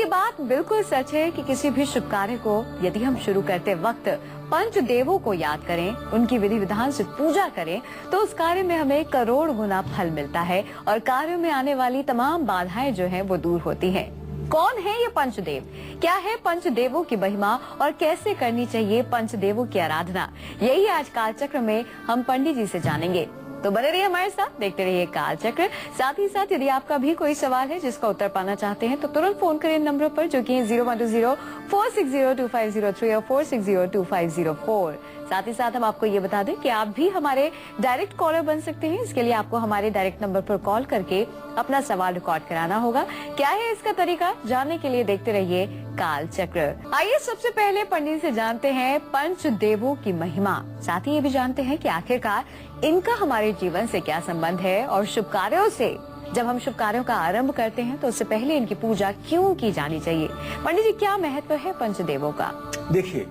ये बात बिल्कुल सच है कि किसी भी शुभ कार्य को यदि हम शुरू करते वक्त पंच देवों को याद करें, उनकी विधि विधान से पूजा करें, तो उस कार्य में हमें करोड़ गुना फल मिलता है और कार्य में आने वाली तमाम बाधाएं जो हैं वो दूर होती हैं। कौन है ये पंचदेव, क्या है पंचदेवों की महिमा और कैसे करनी चाहिए पंचदेवों की आराधना, यही आज कालचक्र में हम पंडित जी से जानेंगे। तो बने रहिए हमारे साथ, देखते रहिए कालचक्र। साथ ही साथ यदि आपका भी कोई सवाल है जिसका उत्तर पाना चाहते हैं तो तुरंत फोन करें नंबर पर जो कि 0120-460-2503 और 460-2504। साथ ही साथ हम आपको ये बता दें कि आप भी हमारे डायरेक्ट कॉलर बन सकते हैं। इसके लिए आपको हमारे डायरेक्ट नंबर पर कॉल करके अपना सवाल रिकॉर्ड कराना होगा। क्या है इसका तरीका, जानने के लिए देखते रहिए कालचक्र। आइए सबसे पहले पंडित से जानते हैं पंचदेवों की महिमा, साथ ही ये भी जानते हैं कि आखिरकार इनका हमारे जीवन से क्या संबंध है और शुभ कार्यों से जब हम शुभ कार्यों का आरंभ करते हैं तो उससे पहले इनकी पूजा क्यों की जानी चाहिए। पंडित जी, क्या महत्व है पंचदेवों का? देखिए,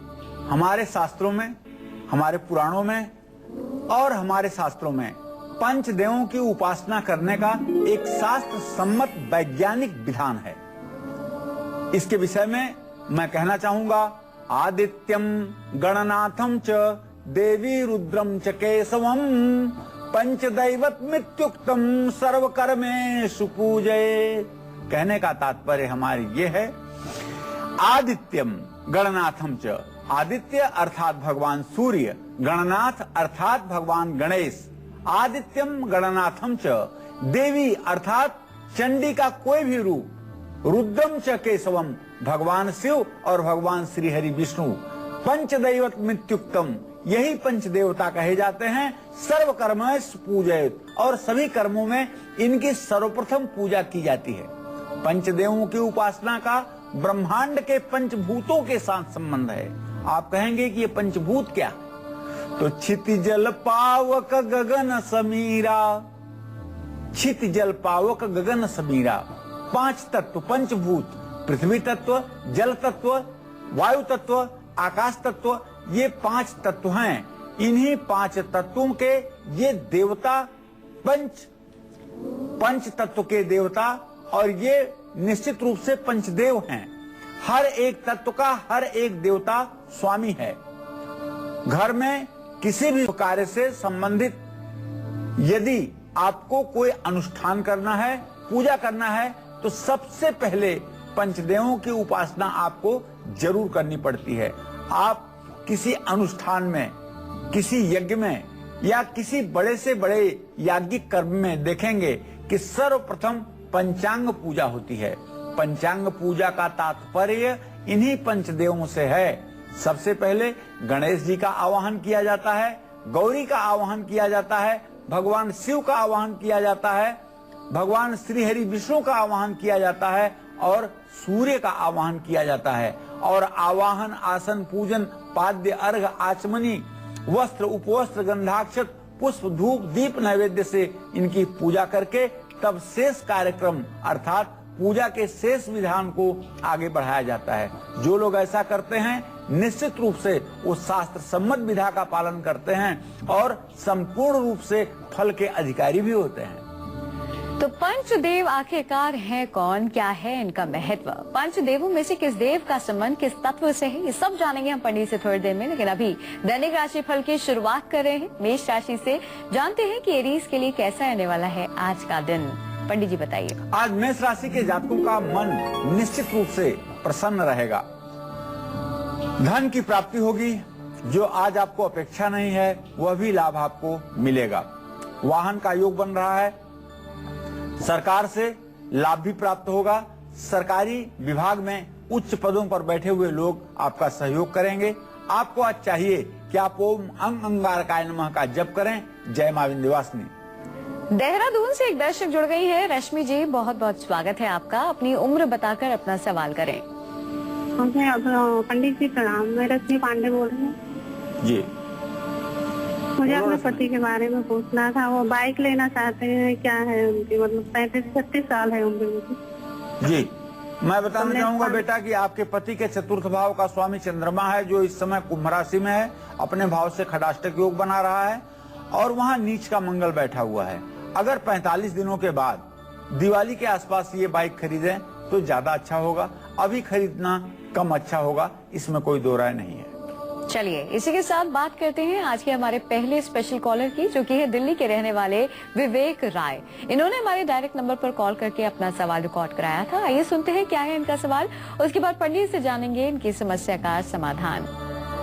हमारे शास्त्रों में, हमारे पुराणों में और हमारे शास्त्रों में पंचदेवों की उपासना करने का एक शास्त्र सम्मत वैज्ञानिक विधान है। इसके विषय में मैं कहना चाहूंगा, आदित्यम गणनाथम च देवी रुद्रम च केशवम पंचदैवतमित्युक्तम सर्वकर्मेषु पूजये। कहने का तात्पर्य हमारी ये है, आदित्यम गणनाथम च, आदित्य अर्थात भगवान सूर्य, गणनाथ अर्थात भगवान गणेश, आदित्यम गणनाथम च, देवी अर्थात चंडी का कोई भी रूप, रुद्रम च केशवम, भगवान शिव और भगवान श्री हरि विष्णु, पंचदैवतमित्युक्तम, यही पंचदेवता कहे जाते हैं। सर्व कर्मेषु पूजयेत्, और सभी कर्मों में इनकी सर्वप्रथम पूजा की जाती है। पंचदेवों की उपासना का ब्रह्मांड के पंचभूतों के साथ संबंध है। आप कहेंगे कि ये पंचभूत क्या है? तो क्षितिजल पावक गगन समीरा, क्षितिजल पावक गगन समीरा, पांच तत्व पंचभूत, पृथ्वी तत्व, जल तत्व, वायु तत्व, आकाश तत्व, ये पांच तत्व हैं। इन्हीं पांच तत्वों के ये देवता पंच तत्व के देवता, और ये निश्चित रूप से पंचदेव हैं। हर एक तत्व का हर एक देवता स्वामी है। घर में किसी भी कार्य से संबंधित यदि आपको कोई अनुष्ठान करना है, पूजा करना है, तो सबसे पहले पंचदेवों की उपासना आपको जरूर करनी पड़ती है। आप किसी अनुष्ठान में, किसी यज्ञ में या किसी बड़े से बड़े याज्ञिक कर्म में देखेंगे कि सर्वप्रथम पंचांग पूजा होती है। पंचांग पूजा का तात्पर्य इन्हीं पंचदेवों से है। सबसे पहले गणेश जी का आवाहन किया जाता है, गौरी का आवाहन किया जाता है, भगवान शिव का आवाहन किया जाता है, भगवान श्री हरि विष्णु का आवाहन किया जाता है और सूर्य का आवाहन किया जाता है। और आवाहन, आसन, पूजन, पाद्य, अर्घ, आचमनी, वस्त्र, उपवस्त्र, गंधाक्षत, पुष्प, धूप, दीप नैवेद्य से इनकी पूजा करके तब शेष कार्यक्रम अर्थात पूजा के शेष विधान को आगे बढ़ाया जाता है। जो लोग ऐसा करते हैं निश्चित रूप से वो शास्त्र सम्मत विधा का पालन करते हैं और संपूर्ण रूप से फल के अधिकारी भी होते हैं। तो पंचदेव आखिरकार हैं कौन, क्या है इनका महत्व, पंचदेवों में से किस देव का संबंध किस तत्व से है, ये सब जानेंगे हम पंडित से थोड़ी देर में। लेकिन अभी दैनिक राशि फल की शुरुआत कर रहे हैं मेष राशि से। जानते हैं कि एरीज के लिए कैसा रहने वाला है आज का दिन। पंडित जी बताइए। आज मेष राशि के जातकों का मन निश्चित रूप से प्रसन्न रहेगा। धन की प्राप्ति होगी, जो आज आपको अपेक्षा नहीं है वह भी लाभ आपको मिलेगा। वाहन का योग बन रहा है, सरकार से लाभ भी प्राप्त होगा। सरकारी विभाग में उच्च पदों पर बैठे हुए लोग आपका सहयोग करेंगे। आपको आज चाहिए कि आप ओम अंग अंगारकाय नमः का जप करें। जय मां विंध्यवासिनी। देहरादून से एक दर्शक जुड़ गई है, रश्मि जी, बहुत बहुत स्वागत है आपका। अपनी उम्र बताकर अपना सवाल करें। पंडित जी प्रणाम, मैं रश्मि पांडे बोल रही हूँ जी। मुझे अपने पति के बारे में पूछना था। वो बाइक लेना चाहते हैं, क्या है उनकी, मतलब 35-36 साल है उम्र उनकी। जी, मैं बताना चाहूंगा बेटा कि आपके पति के चतुर्थ भाव का स्वामी चंद्रमा है, जो इस समय कुंभ राशि में है, अपने भाव से खडाष्टक योग बना रहा है और वहाँ नीच का मंगल बैठा हुआ है। अगर 45 दिनों के बाद दिवाली के आसपास ये बाइक खरीदें तो ज्यादा अच्छा होगा, अभी खरीदना कम अच्छा होगा, इसमें कोई दो राय नहीं है। चलिए इसी के साथ बात करते हैं आज के हमारे पहले स्पेशल कॉलर की, जो कि है दिल्ली के रहने वाले विवेक राय। इन्होंने हमारे डायरेक्ट नंबर पर कॉल करके अपना सवाल रिकॉर्ड कराया था। आइए सुनते हैं क्या है इनका सवाल, उसके बाद पंडित से जानेंगे इनकी समस्या का समाधान।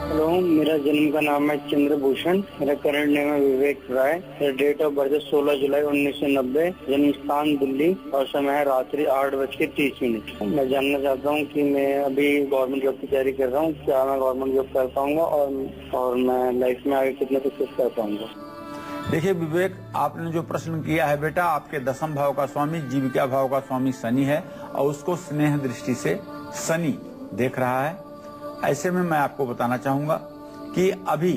हेलो, मेरा जन्म का नाम है चंद्रभूषण, मेरा करंट नेम है विवेक राय, मेरा डेट ऑफ बर्थ 16 जुलाई 1990, जन्म स्थान दिल्ली और समय है रात्रि 8:30। मैं जानना चाहता हूँ कि मैं अभी गवर्नमेंट जॉब की तैयारी कर रहा हूँ, क्या मैं गवर्नमेंट जॉब कर पाऊंगा और मैं लाइफ में आगे कितना सक्सेस कर पाऊंगा। देखिए विवेक, आपने जो प्रश्न किया है बेटा, आपके दशम भाव का स्वामी जीविका भाव का स्वामी शनि है और उसको स्नेह दृष्टि से शनि देख रहा है। ऐसे में मैं आपको बताना चाहूंगा कि अभी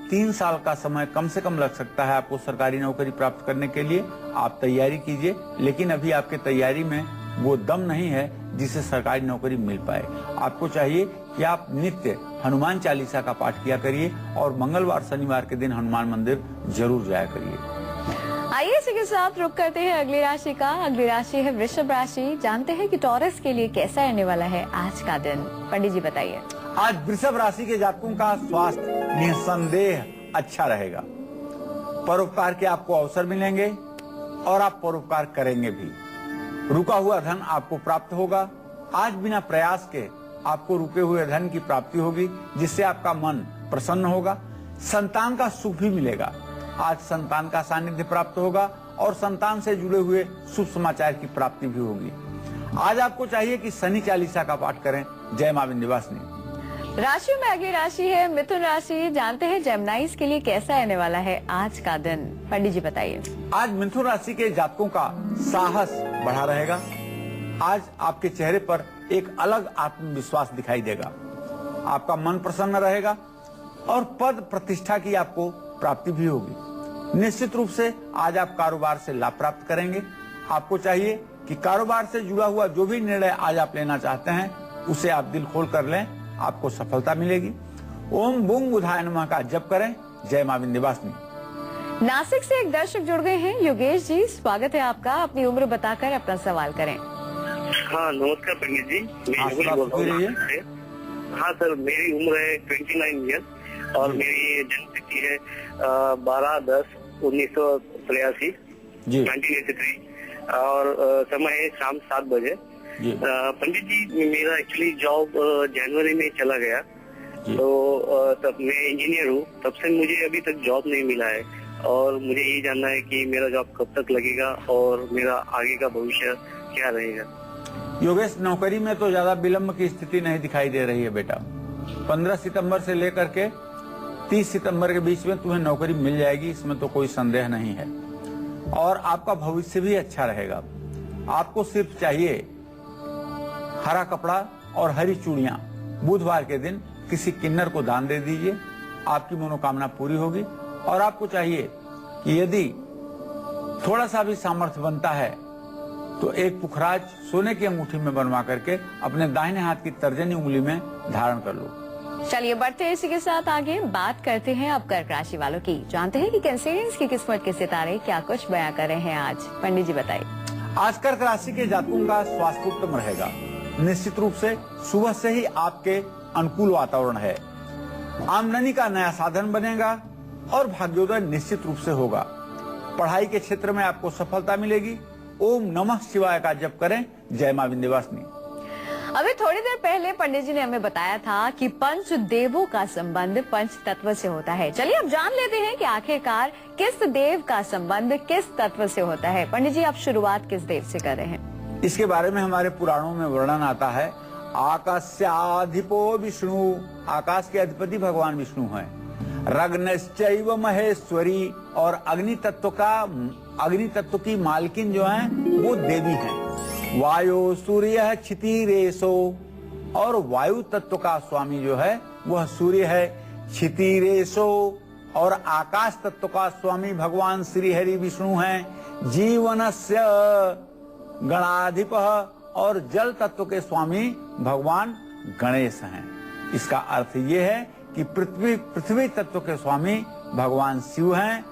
3 साल का समय कम से कम लग सकता है आपको सरकारी नौकरी प्राप्त करने के लिए। आप तैयारी कीजिए, लेकिन अभी आपके तैयारी में वो दम नहीं है जिससे सरकारी नौकरी मिल पाए। आपको चाहिए कि आप नित्य हनुमान चालीसा का पाठ किया करिए और मंगलवार शनिवार के दिन हनुमान मंदिर जरूर जाया करिए। आइए इसी के साथ रुक करते हैं अगली राशि का। अगली राशि है वृषभ राशि। जानते हैं कि टॉरस के लिए कैसा रहने वाला है आज का दिन। पंडित जी बताइए। आज वृषभ राशि के जातकों का स्वास्थ्य निसंदेह अच्छा रहेगा। परोपकार के आपको अवसर मिलेंगे और आप परोपकार करेंगे भी। रुका हुआ धन आपको प्राप्त होगा। आज बिना प्रयास के आपको रुके हुए धन की प्राप्ति होगी, जिससे आपका मन प्रसन्न होगा। संतान का सुख भी मिलेगा। आज संतान का सानिध्य प्राप्त होगा और संतान से जुड़े हुए शुभ समाचार की प्राप्ति भी होगी। आज आपको चाहिए कि शनि चालीसा का पाठ करें। जय मां विंध्यवासिनी। राशि में अगली राशि है मिथुन राशि। जानते हैं जेमिनाइज के लिए कैसा रहने वाला है आज का दिन। पंडित जी बताइए। आज मिथुन राशि के जातकों का साहस बढ़ा रहेगा। आज आपके चेहरे पर एक अलग आत्मविश्वास दिखाई देगा। आपका मन प्रसन्न रहेगा और पद प्रतिष्ठा की आपको प्राप्ति भी होगी। निश्चित रूप से आज आप कारोबार से लाभ प्राप्त करेंगे। आपको चाहिए कि कारोबार से जुड़ा हुआ जो भी निर्णय आज आप लेना चाहते हैं उसे आप दिल खोल कर लें, आपको सफलता मिलेगी। ओम बुंग बुधाय नमः का जप करें। जय मां विंध्यवासिनी। नासिक से एक दर्शक जुड़ गए हैं। योगेश जी, स्वागत है आपका। अपनी उम्र बताकर अपना सवाल करें। हाँ नमस्कार पंडित जी, मैं बोल रहा हूँ। हाँ सर, मेरी उम्र है 29 ईयर और मेरी जन्म तिथि है 12/10/1983 1983 और समय है शाम 7 बजे। पंडित जी, मेरा एक्चुअली जॉब जनवरी में चला गया, तो तब मैं इंजीनियर हूँ। तब से मुझे अभी तक जॉब नहीं मिला है और मुझे ये जानना है कि मेरा जॉब कब तक लगेगा और मेरा आगे का भविष्य क्या रहेगा। योगेश, नौकरी में तो ज्यादा विलंब की स्थिति नहीं दिखाई दे रही है बेटा। 15 सितंबर से लेकर के 30 सितंबर के बीच में तुम्हें नौकरी मिल जाएगी, इसमें तो कोई संदेह नहीं है। और आपका भविष्य भी अच्छा रहेगा। आपको सिर्फ चाहिए हरा कपड़ा और हरी चूड़ियां बुधवार के दिन किसी किन्नर को दान दे दीजिए। आपकी मनोकामना पूरी होगी। और आपको चाहिए कि यदि थोड़ा सा भी सामर्थ्य बनता है तो एक पुखराज सोने की अंगूठी में बनवा करके अपने दाहिने हाथ की तर्जनी उंगली में धारण कर लो। चलिए बढ़ते हैं इसी के साथ आगे। बात करते हैं अब कर्क राशि वालों की। जानते हैं कि कैंसेरियंस की किस्मत के सितारे क्या कुछ बयां कर रहे हैं आज। पंडित जी बताइए। आज कर्क राशि के जातकों का स्वास्थ्य उत्तम रहेगा। निश्चित रूप से सुबह से ही आपके अनुकूल वातावरण है। आमदनी का नया साधन बनेगा और भाग्योदय निश्चित रूप से होगा। पढ़ाई के क्षेत्र में आपको सफलता मिलेगी। ओम नमः शिवाय का जप करें। जय मां विंध्यवासिनी। अभी थोड़ी देर पहले पंडित जी ने हमें बताया था कि पंच देवों का संबंध पंच तत्व से होता है। चलिए अब जान लेते हैं कि आखिरकार किस देव का संबंध किस तत्व से होता है। पंडित जी, आप शुरुआत किस देव से कर रहे हैं? इसके बारे में हमारे पुराणों में वर्णन आता है। आकाशाधिपो विष्णु, आकाश के अधिपति भगवान विष्णु हैं। रग्नश्चैव महेश्वरी, और अग्नि तत्व की मालकिन जो हैं वो देवी हैं। वायु सूर्य क्षितिरेशो, और वायु तत्व का स्वामी जो है वह सूर्य है। क्षितिरेशो, और आकाश तत्व का स्वामी भगवान श्री हरि विष्णु हैं। जीवनस्य गणाधिप, और जल तत्व के स्वामी भगवान गणेश हैं। इसका अर्थ ये है कि पृथ्वी तत्व के स्वामी भगवान शिव हैं।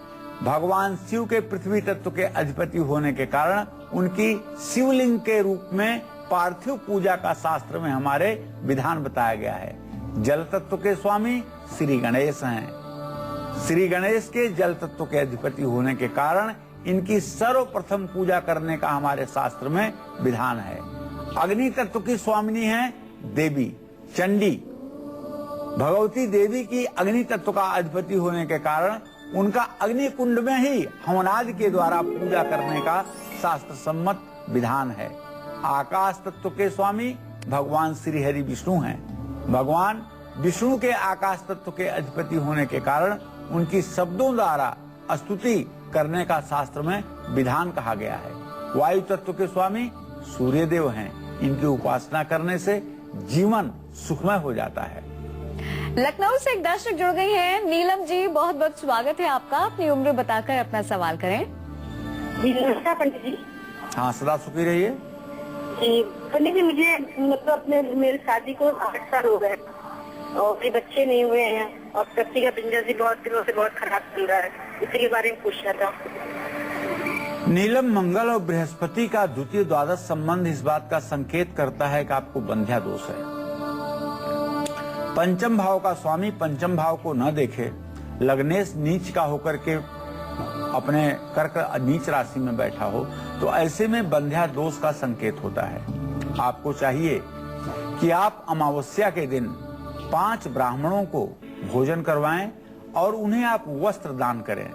भगवान शिव के पृथ्वी तत्व के अधिपति होने के कारण उनकी शिवलिंग के रूप में पार्थिव पूजा का शास्त्र में हमारे विधान बताया गया है। जल तत्व के स्वामी श्री गणेश हैं। श्री गणेश के जल तत्व के अधिपति होने के कारण इनकी सर्वप्रथम पूजा करने का हमारे शास्त्र में विधान है। अग्नि तत्व की स्वामिनी है देवी चंडी। भगवती देवी की अग्नि तत्व का अधिपति होने के कारण उनका अग्नि कुंड में ही हवनादि के द्वारा पूजा करने का शास्त्र सम्मत विधान है। आकाश तत्व के स्वामी भगवान श्री हरि विष्णु हैं। भगवान विष्णु के आकाश तत्व के अधिपति होने के कारण उनकी शब्दों द्वारा स्तुति करने का शास्त्र में विधान कहा गया है। वायु तत्व के स्वामी सूर्य देव हैं। इनकी उपासना करने से जीवन सुखमय हो जाता है। लखनऊ से एक दर्शक जुड़ गई हैं। नीलम जी, बहुत बहुत स्वागत है आपका। अपनी उम्र बताकर अपना सवाल करें। जी नमस्कार पंडित जी। हाँ, सदा सुखी रहिए। पंडित जी, मुझे मतलब अपने मेरी शादी को 8 साल हो गए और कोई बच्चे नहीं हुए हैं और पति का पिंजर भी बहुत दिनों से बहुत खराब चल रहा है, इसी के बारे में पूछना था। नीलम, मंगल और बृहस्पति का द्वितीय द्वादश संबंध इस बात का संकेत करता है कि आपको बंध्या दोष है। पंचम भाव का स्वामी पंचम भाव को न देखे, लग्नेश नीच का होकर के अपने कर्क नीच राशि में बैठा हो, तो ऐसे में बंध्या दोष का संकेत होता है। आपको चाहिए कि आप अमावस्या के दिन 5 ब्राह्मणों को भोजन करवाएं और उन्हें आप वस्त्र दान करें।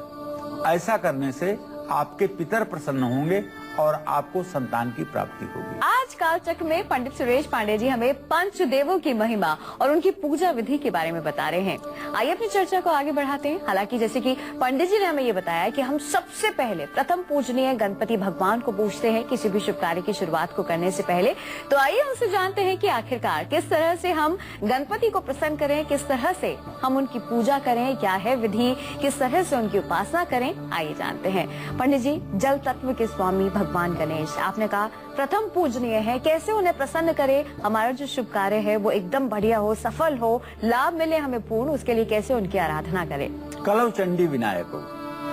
ऐसा करने से आपके पितर प्रसन्न होंगे और आपको संतान की प्राप्ति होगी। आज कालचक्र में पंडित सुरेश पांडे जी हमें पंचदेवों की महिमा और उनकी पूजा विधि के बारे में बता रहे हैं। आइए अपनी चर्चा को आगे बढ़ाते हैं। हालांकि जैसे कि पंडित जी ने हमें ये बताया कि हम सबसे पहले प्रथम पूजनीय गणपति भगवान को पूजते हैं किसी भी शुभ कार्य की शुरुआत को करने से पहले। तो आइए उनसे जानते हैं कि आखिरकार किस तरह से हम गणपति को प्रसन्न करें, किस तरह से हम उनकी पूजा करें, क्या है विधि, किस तरह से उनकी उपासना करें। आइए जानते हैं। पंडित जी, जल तत्व के स्वामी भगवान गणेश, आपने कहा प्रथम पूजनीय है, कैसे उन्हें प्रसन्न करें, हमारा जो शुभ कार्य है वो एकदम बढ़िया हो, सफल हो, लाभ मिले हमें पूर्ण, उसके लिए कैसे उनकी आराधना करें। कलव चंडी विनायक हो।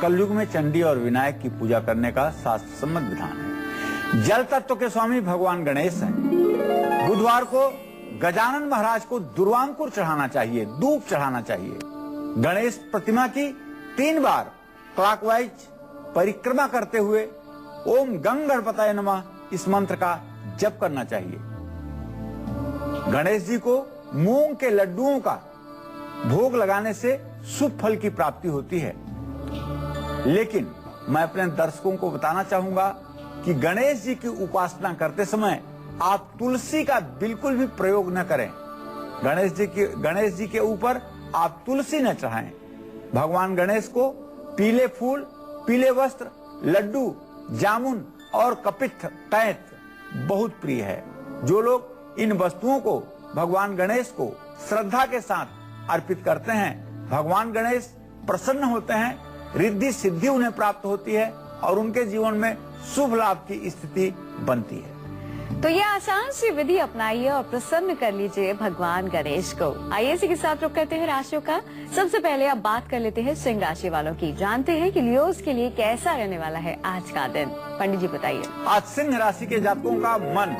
कलयुग में चंडी और विनायक की पूजा करने का शास्त्र सम्मत विधान है। जल तत्व के स्वामी भगवान गणेश हैं। बुधवार को गजानन महाराज को दुर्वांकुर चढ़ाना चाहिए, धूप चढ़ाना चाहिए। गणेश प्रतिमा की 3 बार क्लॉकवाइज परिक्रमा करते हुए ओम गंग गणपताय नमः इस मंत्र का जप करना चाहिए। गणेश जी को मूंग के लड्डुओं का भोग लगाने से शुभ फल की प्राप्ति होती है। लेकिन मैं अपने दर्शकों को बताना चाहूंगा कि गणेश जी की उपासना करते समय आप तुलसी का बिल्कुल भी प्रयोग न करें। गणेश जी के ऊपर आप तुलसी न चढ़ाएं। भगवान गणेश को पीले फूल, पीले वस्त्र, लड्डू, जामुन और कपित्थ तैत बहुत प्रिय है। जो लोग इन वस्तुओं को भगवान गणेश को श्रद्धा के साथ अर्पित करते हैं, भगवान गणेश प्रसन्न होते हैं, रिद्धि सिद्धि उन्हें प्राप्त होती है और उनके जीवन में शुभ लाभ की स्थिति बनती है। तो ये आसान सी विधि अपनाइए और प्रसन्न कर लीजिए भगवान गणेश को। आइए इसी के साथ रुक करते हैं राशियों का। सबसे पहले अब बात कर लेते हैं सिंह राशि वालों की। जानते हैं कि लियोस के लिए कैसा रहने वाला है आज का दिन। पंडित जी बताइए। आज सिंह राशि के जातकों का मन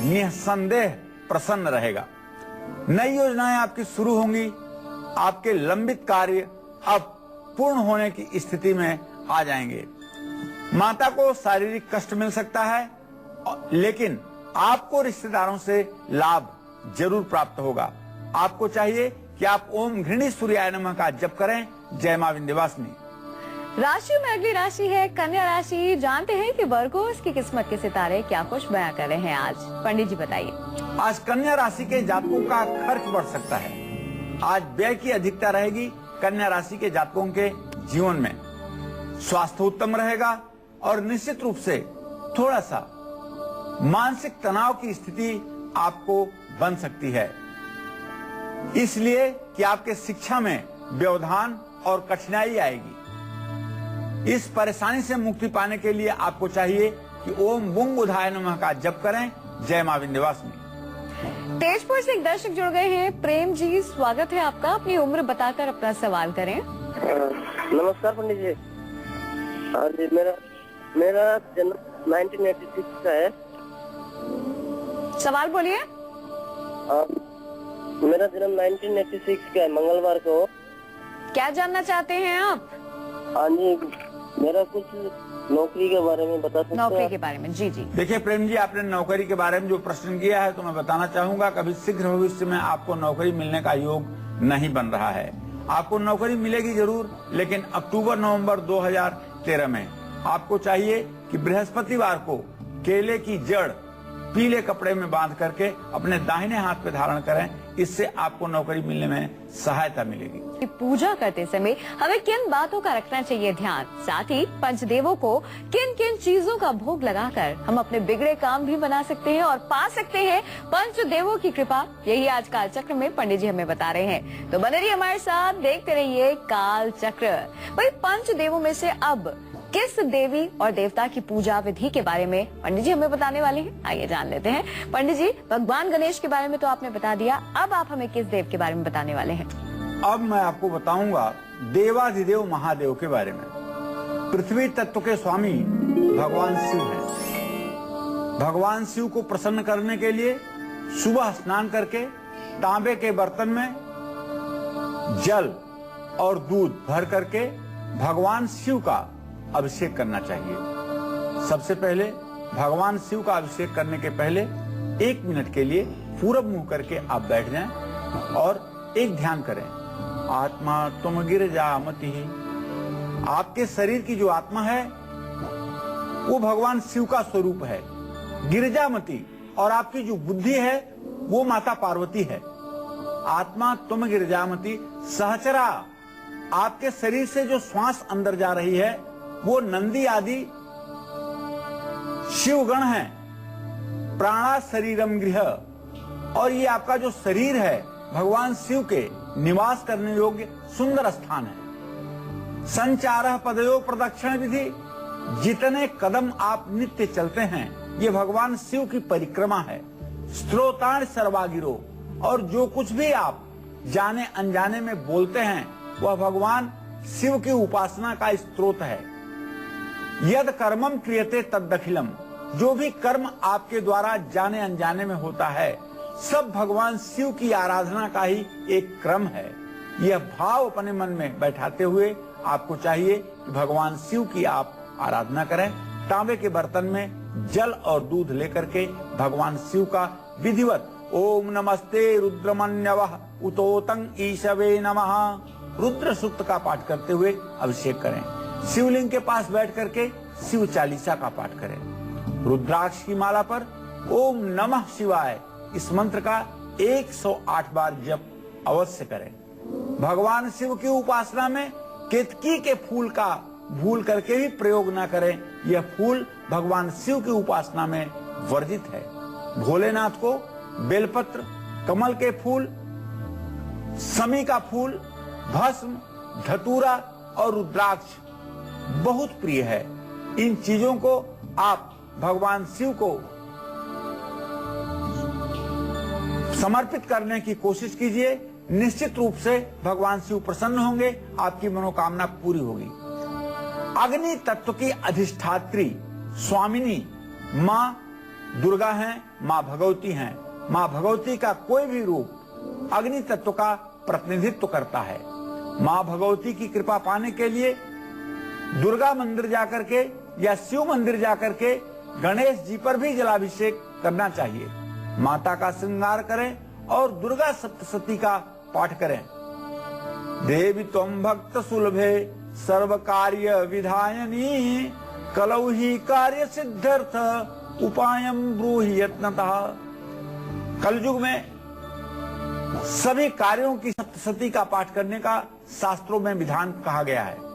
निसंदेह प्रसन्न रहेगा। नई योजनाएं आपकी शुरू होंगी। आपके लंबित कार्य अब पूर्ण होने की स्थिति में आ जाएंगे। माता को शारीरिक कष्ट मिल सकता है, लेकिन आपको रिश्तेदारों से लाभ जरूर प्राप्त होगा। आपको चाहिए कि आप ओम घृणी सूर्याय नमः का जप करें। जय मां विंध्यवासिनी। राशियों में अगली राशि है कन्या राशि। जानते हैं कि वर्गोस की किस्मत के सितारे क्या कुछ बयां कर रहे हैं आज। पंडित जी बताइए। आज कन्या राशि के जातकों का खर्च बढ़ सकता है। आज व्यय की अधिकता रहेगी। कन्या राशि के जातकों के जीवन में स्वास्थ्य उत्तम रहेगा और निश्चित रूप से थोड़ा सा मानसिक तनाव की स्थिति आपको बन सकती है, इसलिए कि आपके शिक्षा में व्यवधान और कठिनाई आएगी। इस परेशानी से मुक्ति पाने के लिए आपको चाहिए कि ओम बुंग बुधाय नमः का जप करें। जय मां विंध्यवासिनी। तेजपुर से एक दर्शक जुड़ गए हैं। प्रेम जी, स्वागत है आपका। अपनी उम्र बताकर अपना सवाल करें। नमस्कार पंडित जी। मेरा जन्म 1986 का है सवाल बोलिए। मेरा जन्म 1986 का है, मंगलवार को। क्या जानना चाहते हैं आप? हाँ जी, मेरा कुछ नौकरी के बारे में बता सकते हैं? नौकरी के बारे में, जी जी। देखिए प्रेम जी, आपने नौकरी के बारे में जो प्रश्न किया है तो मैं बताना चाहूंगा, कभी शीघ्र भविष्य में आपको नौकरी मिलने का योग नहीं बन रहा है। आपको नौकरी मिलेगी जरूर, लेकिन अक्टूबर नवंबर 2013 में आपको चाहिए कि बृहस्पतिवार को केले की जड़ पीले कपड़े में बांध करके अपने दाहिने हाथ पे धारण करें, इससे आपको नौकरी मिलने में सहायता मिलेगी। पूजा करते समय हमें किन बातों का रखना चाहिए ध्यान, साथ ही पंचदेवों को किन किन चीजों का भोग लगाकर हम अपने बिगड़े काम भी बना सकते हैं और पा सकते हैं पंचदेवों की कृपा, यही आज काल चक्र में पंडित जी हमें बता रहे हैं। तो बने रहिए हमारे साथ, देखते रहिए काल चक्र। भाई पंचदेवों में से अब किस देवी और देवता की पूजा विधि के बारे में पंडित जी हमें बताने वाले हैं, आइए जान लेते हैं। पंडित जी, भगवान गणेश के बारे में तो आपने बता दिया, अब आप हमें किस देव के बारे में बताने वाले हैं? अब मैं आपको बताऊंगा देवाधिदेव महादेव के बारे में। पृथ्वी तत्व के स्वामी भगवान शिव हैं। भगवान शिव को प्रसन्न करने के लिए सुबह स्नान करके तांबे के बर्तन में जल और दूध भर करके भगवान शिव का अभिषेक करना चाहिए। सबसे पहले भगवान शिव का अभिषेक करने के पहले 1 मिनट के लिए पूरब मुंह करके आप बैठ जाएं और एक ध्यान करें, आत्मा तुम गिरजामति। आपके शरीर की जो आत्मा है वो भगवान शिव का स्वरूप है, गिरजामति, और आपकी जो बुद्धि है वो माता पार्वती है। आत्मा तुम गिरजामति सहचरा, आपके शरीर से जो श्वास अंदर जा रही है वो नंदी आदि शिवगण हैं। प्राणा शरीरम गृह, और ये आपका जो शरीर है भगवान शिव के निवास करने योग्य सुंदर स्थान है। संचारः पदयो प्रदक्षिण विधि, जितने कदम आप नित्य चलते हैं ये भगवान शिव की परिक्रमा है। स्त्रोतान सर्वागिरो, और जो कुछ भी आप जाने अनजाने में बोलते हैं वह भगवान शिव की उपासना का स्त्रोत है। यद कर्मम क्रियते तद्दखिलम, जो भी कर्म आपके द्वारा जाने अनजाने में होता है सब भगवान शिव की आराधना का ही एक क्रम है। यह भाव अपने मन में बैठाते हुए आपको चाहिए कि भगवान शिव की आप आराधना करें। तांबे के बर्तन में जल और दूध लेकर के भगवान शिव का विधिवत ओम नमस्ते रुद्रमन्यवः उतोतं ईशवे नमः रुद्र सूक्त का पाठ करते हुए अभिषेक करें। शिवलिंग के पास बैठ करके शिव चालीसा का पाठ करें। रुद्राक्ष की माला पर ओम नमः शिवाय इस मंत्र का 108 बार जप अवश्य करें। भगवान शिव की उपासना में केतकी के फूल का भूल करके भी प्रयोग न करें, यह फूल भगवान शिव की उपासना में वर्जित है। भोलेनाथ को बेलपत्र, कमल के फूल, समी का फूल, भस्म, धतूरा और रुद्राक्ष बहुत प्रिय है। इन चीजों को आप भगवान शिव को समर्पित करने की कोशिश कीजिए। निश्चित रूप से भगवान शिव प्रसन्न होंगे, आपकी मनोकामना पूरी होगी। अग्नि तत्व की अधिष्ठात्री स्वामिनी माँ दुर्गा हैं, माँ भगवती हैं। माँ भगवती का कोई भी रूप अग्नि तत्व का प्रतिनिधित्व करता है। माँ भगवती की कृपा पाने के लिए दुर्गा मंदिर जाकर के या शिव मंदिर जाकर के गणेश जी पर भी जलाभिषेक करना चाहिए। माता का श्रृंगार करें और दुर्गा सप्तशती का पाठ करें। देवी त्वं भक्त सुलभे सर्व कार्य विधायनी कलौ ही कार्य सिद्ध्यर्थ उपायम ब्रूहि यत्नतः। कलयुग में सभी कार्यों की सप्तशती का पाठ करने का शास्त्रों में विधान कहा गया है।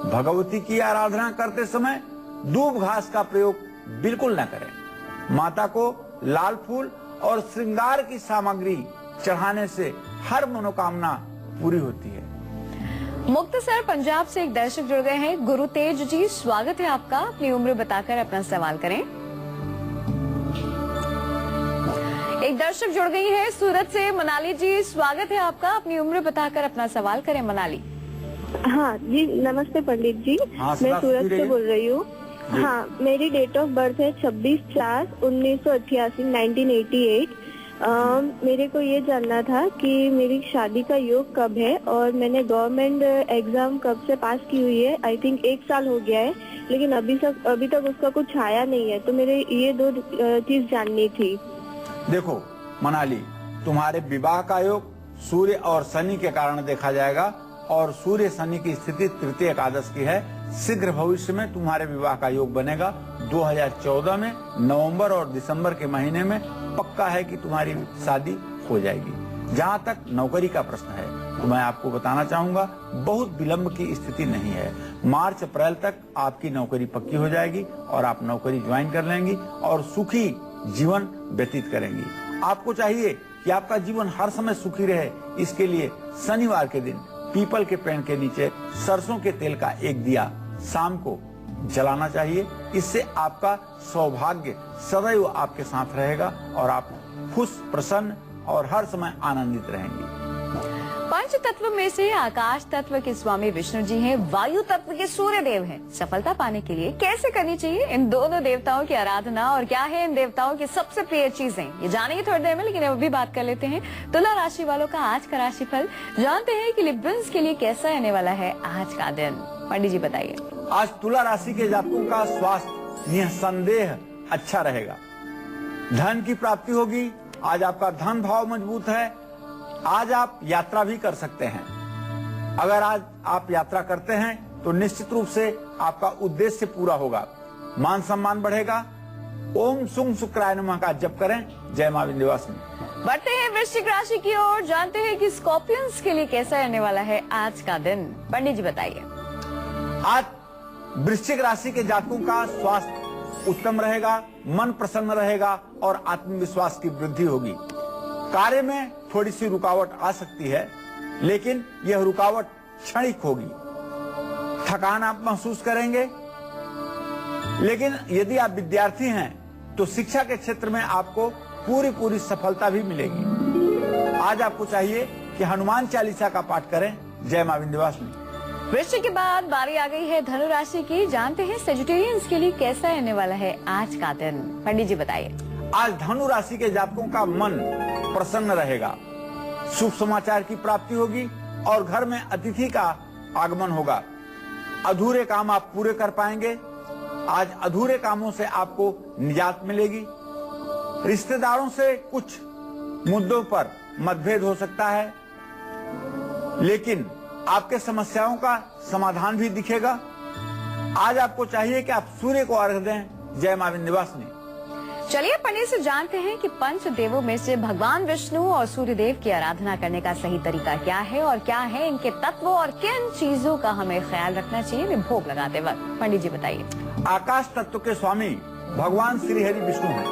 भगवती की आराधना करते समय दूब घास का प्रयोग बिल्कुल न करें। माता को लाल फूल और श्रृंगार की सामग्री चढ़ाने से हर मनोकामना पूरी होती है। मुक्तसर पंजाब से एक दर्शक जुड़ गए हैं। गुरु तेज जी, स्वागत है आपका। अपनी उम्र बताकर अपना सवाल करें। एक दर्शक जुड़ गई है सूरत से, मनाली जी, स्वागत है आपका। अपनी उम्र बताकर अपना सवाल करें मनाली। हाँ जी, नमस्ते पंडित जी। हाँ, मैं सूरत से बोल रही हूँ। हाँ, मेरी डेट ऑफ बर्थ है 26/4/1988 1988। मेरे को ये जानना था कि मेरी शादी का योग कब है और मैंने गवर्नमेंट एग्जाम कब से पास की हुई है। आई थिंक 1 साल हो गया है, लेकिन अभी तक उसका कुछ आया नहीं है, तो मेरे ये 2 चीज जाननी थी। देखो मनाली, तुम्हारे विवाह का योग सूर्य और शनि के कारण देखा जाएगा और सूर्य शनि की स्थिति तृतीय एकादश की है। शीघ्र भविष्य में तुम्हारे विवाह का योग बनेगा। 2014 में नवंबर और दिसंबर के महीने में पक्का है कि तुम्हारी शादी हो जाएगी। जहां तक नौकरी का प्रश्न है तो मैं आपको बताना चाहूंगा, बहुत विलंब की स्थिति नहीं है। मार्च अप्रैल तक आपकी नौकरी पक्की हो जाएगी और आप नौकरी ज्वाइन कर लेंगी और सुखी जीवन व्यतीत करेंगी। आपको चाहिए कि आपका जीवन हर समय सुखी रहे, इसके लिए शनिवार के दिन पीपल के पेड़ के नीचे सरसों के तेल का एक दिया शाम को जलाना चाहिए। इससे आपका सौभाग्य सदैव आपके साथ रहेगा और आप खुश, प्रसन्न और हर समय आनंदित रहेंगी। पंच तत्व में से आकाश तत्व के स्वामी विष्णु जी हैं, वायु तत्व के सूर्य देव हैं। सफलता पाने के लिए कैसे करनी चाहिए इन दोनों देवताओं की आराधना और क्या है इन देवताओं की सबसे प्रिय चीजें, ये जानेंगे थोड़ी देर में। लेकिन अभी बात कर लेते हैं तुला राशि वालों का आज का राशिफल। जानते हैं कि लिब्रन्स के लिए कैसा रहने वाला है आज का दिन। पंडित जी बताइए। आज तुला राशि के जातकों का स्वास्थ्य निसंदेह अच्छा रहेगा। धन की प्राप्ति होगी। आज आपका धन भाव मजबूत है। आज आप यात्रा भी कर सकते हैं। अगर आज आप यात्रा करते हैं तो निश्चित रूप से आपका उद्देश्य पूरा होगा, मान सम्मान बढ़ेगा। ओम सुंग शुक्राय नमः का जप करें। जय मां विंध्यवासिनी। बढ़ते हैं वृश्चिक राशि की ओर। जानते हैं कि स्कॉर्पियंस के लिए कैसा रहने वाला है आज का दिन। पंडित जी बताइए। आज वृश्चिक राशि के जातकों का स्वास्थ्य उत्तम रहेगा, मन प्रसन्न रहेगा और आत्मविश्वास की वृद्धि होगी। कार्य में थोड़ी सी रुकावट आ सकती है, लेकिन यह रुकावट क्षणिक होगी। थकान आप महसूस करेंगे, लेकिन यदि आप विद्यार्थी हैं तो शिक्षा के क्षेत्र में आपको पूरी सफलता भी मिलेगी। आज आपको चाहिए कि हनुमान चालीसा का पाठ करें। जय मां विंध्यवासिनी। वृश्चिक के बाद बारी आ गई है धनु राशि की। जानते हैं सेजिटेरियंस के लिए कैसा रहने वाला है आज का दिन। पंडित जी बताइए। आज धनु राशि के जातकों का मन प्रसन्न रहेगा। शुभ समाचार की प्राप्ति होगी और घर में अतिथि का आगमन होगा। अधूरे काम आप पूरे कर पाएंगे। आज अधूरे कामों से आपको निजात मिलेगी। रिश्तेदारों से कुछ मुद्दों पर मतभेद हो सकता है, लेकिन आपके समस्याओं का समाधान भी दिखेगा। आज आपको चाहिए कि आप सूर्य को अर्घ्य दें। जय मां विंध्यवासिनी। चलिए पंडित से जानते हैं कि पंच देवों में से भगवान विष्णु और सूर्य देव की आराधना करने का सही तरीका क्या है और क्या है इनके तत्व और किन चीजों का हमें ख्याल रखना चाहिए भोग लगाते वक्त। पंडित जी बताइए। आकाश तत्व के स्वामी भगवान श्री हरि विष्णु हैं।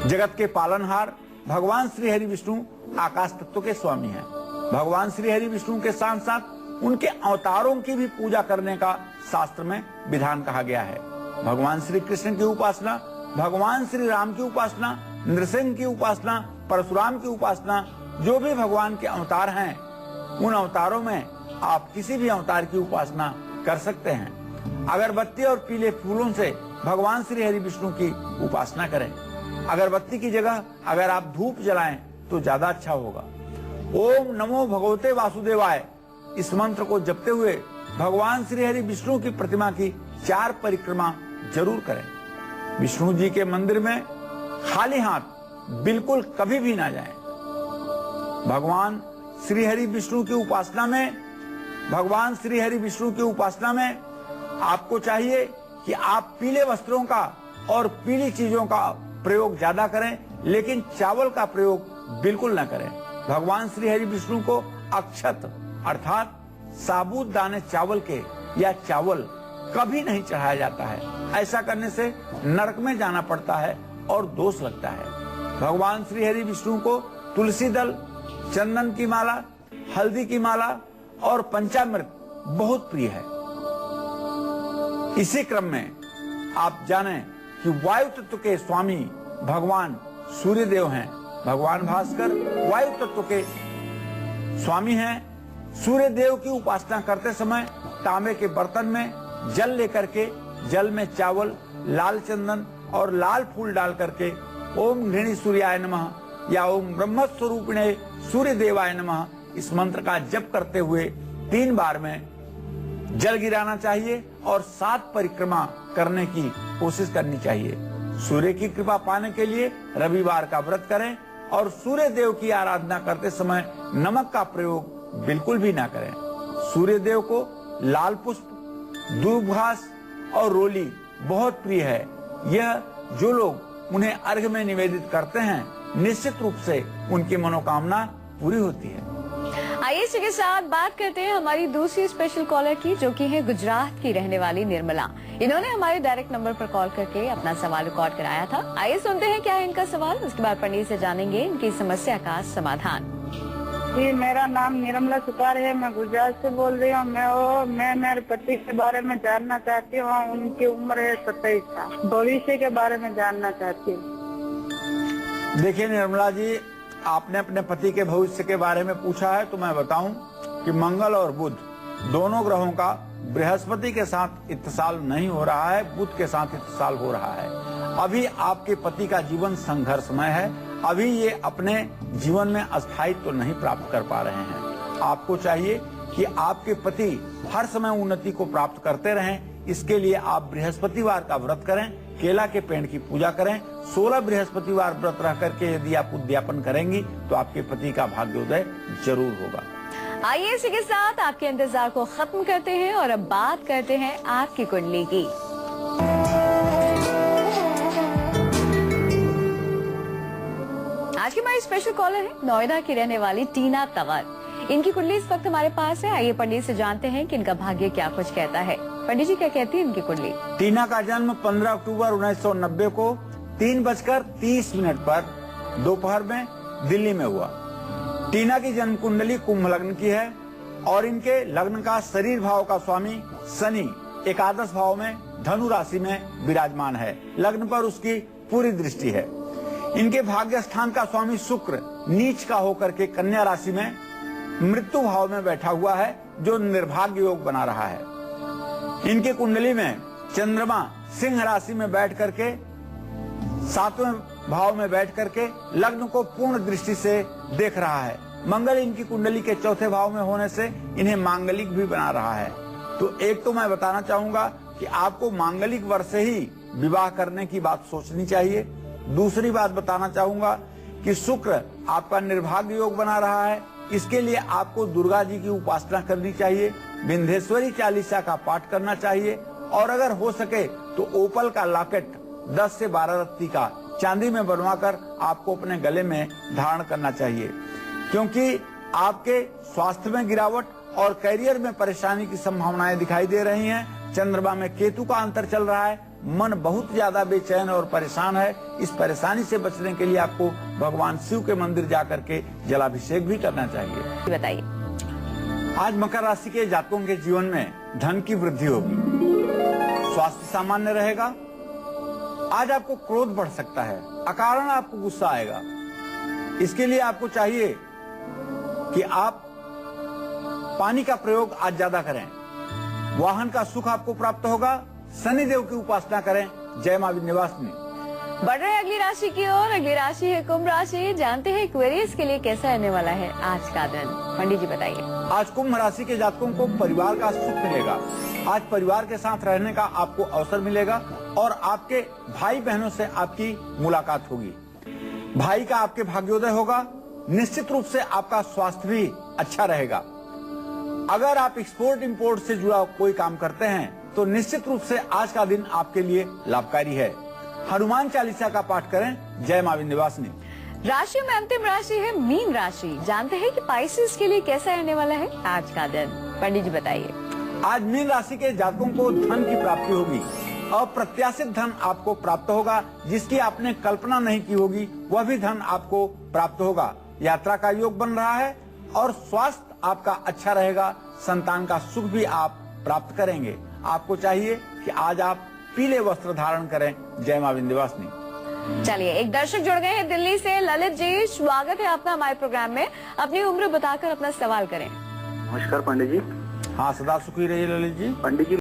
जगत के पालनहार भगवान श्री हरि विष्णु आकाश तत्व के स्वामी हैं। भगवान श्री हरि विष्णु के साथ साथ उनके अवतारों की भी पूजा करने का शास्त्र में विधान कहा गया है। भगवान श्री कृष्ण की उपासना, भगवान श्री राम की उपासना, नृसिंह की उपासना, परशुराम की उपासना, जो भी भगवान के अवतार हैं उन अवतारों में आप किसी भी अवतार की उपासना कर सकते हैं। अगरबत्ती और पीले फूलों से भगवान श्री हरि विष्णु की उपासना करें। अगरबत्ती की जगह अगर आप धूप जलाएं तो ज्यादा अच्छा होगा। ओम नमो भगवते वासुदेवाय इस मंत्र को जपते हुए भगवान श्री हरि विष्णु की प्रतिमा की 4 परिक्रमा जरूर करें। विष्णु जी के मंदिर में खाली हाथ बिल्कुल कभी भी ना जाएं। भगवान श्री हरि विष्णु की उपासना में आपको चाहिए कि आप पीले वस्त्रों का और पीली चीजों का प्रयोग ज्यादा करें, लेकिन चावल का प्रयोग बिल्कुल न करें। भगवान श्री हरि विष्णु को अक्षत अर्थात साबुत दाने चावल के या चावल कभी नहीं चढ़ाया जाता है। ऐसा करने से नरक में जाना पड़ता है और दोष लगता है। भगवान श्री हरि विष्णु को तुलसी दल, चंदन की माला, हल्दी की माला और पंचामृत बहुत प्रिय है। इसी क्रम में आप जानें कि वायु तत्व के स्वामी भगवान सूर्य देव हैं। भगवान भास्कर वायु तत्व के स्वामी हैं। सूर्य देव की उपासना करते समय तांबे के बर्तन में जल लेकर के जल में चावल, लाल चंदन और लाल फूल डाल करके ओम घृणी सूर्याय नमः या ओम ब्रह्म स्वरूपिणे सूर्य देवाय नमः इस मंत्र का जप करते हुए 3 बार में जल गिराना चाहिए और 7 परिक्रमा करने की कोशिश करनी चाहिए। सूर्य की कृपा पाने के लिए रविवार का व्रत करें और सूर्य देव की आराधना करते समय नमक का प्रयोग बिल्कुल भी ना करें। सूर्य देव को लाल पुष्प, दूब घास और रोली बहुत प्रिय है। यह जो लोग उन्हें अर्घ में निवेदित करते हैं निश्चित रूप से उनकी मनोकामना पूरी होती है। आइए इसी के साथ बात करते हैं हमारी दूसरी स्पेशल कॉलर की, जो कि है गुजरात की रहने वाली निर्मला। इन्होंने हमारे डायरेक्ट नंबर पर कॉल करके अपना सवाल रिकॉर्ड कराया था। आइए सुनते हैं क्या है इनका सवाल, उसके बाद पंडित से जानेंगे इनकी समस्या का समाधान। जी, मेरा नाम निर्मला सुतार है। मैं गुजरात से बोल रही हूँ। मैं मेरे पति के बारे में जानना चाहती हूँ। उनकी उम्र है 27 साल। भविष्य के बारे में जानना चाहती हूँ। देखिए निर्मला जी, आपने अपने पति के भविष्य के बारे में पूछा है तो मैं बताऊं कि मंगल और बुध दोनों ग्रहों का बृहस्पति के साथ इत्तिसाल नहीं हो रहा है, बुध के साथ इत्तिसाल हो रहा है। अभी आपके पति का जीवन संघर्षमय है। अभी ये अपने जीवन में स्थायित्व नहीं प्राप्त कर पा रहे हैं। आपको चाहिए कि आपके पति हर समय उन्नति को प्राप्त करते रहें। इसके लिए आप बृहस्पतिवार का व्रत करें, केला के पेड़ की पूजा करें। 16 बृहस्पतिवार व्रत रह करके यदि आप उद्यापन करेंगी तो आपके पति का भाग्योदय जरूर होगा। आइए इसी के साथ आपके इंतजार को खत्म करते हैं और अब बात करते हैं आपकी कुंडली की। आज की हमारी स्पेशल कॉलर है नोएडा की रहने वाली टीना तंवर। इनकी कुंडली इस वक्त हमारे पास है। आइए पंडित से जानते हैं कि इनका भाग्य क्या कुछ कहता है। पंडित जी क्या कहती है इनकी कुंडली? टीना का जन्म 15 अक्टूबर 1990 को 3:30 पर दोपहर में दिल्ली में हुआ। टीना की जन्म कुंडली कुंभ लग्न की है और इनके लग्न का शरीर भाव का स्वामी शनि एकादश भाव में धनु राशि में विराजमान है। लग्न पर उसकी पूरी दृष्टि है। इनके भाग्य स्थान का स्वामी शुक्र नीच का होकर के कन्या राशि में मृत्यु भाव में बैठा हुआ है, जो निर्भाग्य योग बना रहा है। इनके कुंडली में चंद्रमा सिंह राशि में बैठ करके 7वें भाव में बैठ करके लग्न को पूर्ण दृष्टि से देख रहा है। मंगल इनकी कुंडली के 4थे भाव में होने से इन्हें मांगलिक भी बना रहा है। तो एक तो मैं बताना चाहूंगा कि आपको मांगलिक वर्ष से ही विवाह करने की बात सोचनी चाहिए। दूसरी बात बताना चाहूंगा कि शुक्र आपका निर्भाग्य योग बना रहा है। इसके लिए आपको दुर्गा जी की उपासना करनी चाहिए, विंध्येश्वरी चालीसा का पाठ करना चाहिए और अगर हो सके तो ओपल का लॉकेट 10 से 12 रत्ती का चांदी में बनवाकर आपको अपने गले में धारण करना चाहिए, क्योंकि आपके स्वास्थ्य में गिरावट और करियर में परेशानी की संभावनाएं दिखाई दे रही हैं। चंद्रमा में केतु का अंतर चल रहा है। मन बहुत ज्यादा बेचैन और परेशान है। इस परेशानी से बचने के लिए आपको भगवान शिव के मंदिर जाकर के जलाभिषेक भी करना चाहिए। बताइए। आज मकर राशि के जातकों के जीवन में धन की वृद्धि होगी, स्वास्थ्य सामान्य रहेगा। आज आपको क्रोध बढ़ सकता है, अकारण आपको गुस्सा आएगा। इसके लिए आपको चाहिए कि आप पानी का प्रयोग आज ज्यादा करें। वाहन का सुख आपको प्राप्त होगा। शनि देव की उपासना करें। जय मां विंध्यवासिनी। बढ़ रहे अगली राशि की ओर। अगली राशि है कुंभ राशि। जानते हैं एक्वेरियस के लिए कैसा रहने वाला है आज का दिन। पंडित जी बताइए। आज कुंभ राशि के जातकों को परिवार का सुख मिलेगा। आज परिवार के साथ रहने का आपको अवसर मिलेगा और आपके भाई बहनों से आपकी मुलाकात होगी। भाई का आपके भाग्योदय होगा। निश्चित रूप से आपका स्वास्थ्य भी अच्छा रहेगा। अगर आप एक्सपोर्ट इंपोर्ट से जुड़ा कोई काम करते हैं तो निश्चित रूप से आज का दिन आपके लिए लाभकारी है। हनुमान चालीसा का पाठ करें। जय मां विंध्यवासिनी। राशि में अंतिम राशि है मीन राशि। जानते हैं कि पाइसेस के लिए कैसा रहने वाला है आज का दिन। पंडित जी बताइए। आज मीन राशि के जातकों को धन की प्राप्ति होगी। अप्रत्याशित धन आपको प्राप्त होगा, जिसकी आपने कल्पना नहीं की होगी वह भी धन आपको प्राप्त होगा। यात्रा का योग बन रहा है और स्वास्थ्य आपका अच्छा रहेगा। संतान का सुख भी आप प्राप्त करेंगे। आपको चाहिए कि आज आप पीले वस्त्र धारण करें। जय मां विंध्यवासिनी। चलिए, एक दर्शक जुड़ गए हैं दिल्ली से। ललित जी, स्वागत है आपका हमारे प्रोग्राम में। अपनी उम्र बताकर अपना सवाल करें। नमस्कार पंडित जी। हाँ, सदा सुखी रहिए ललित जी। पंडित जी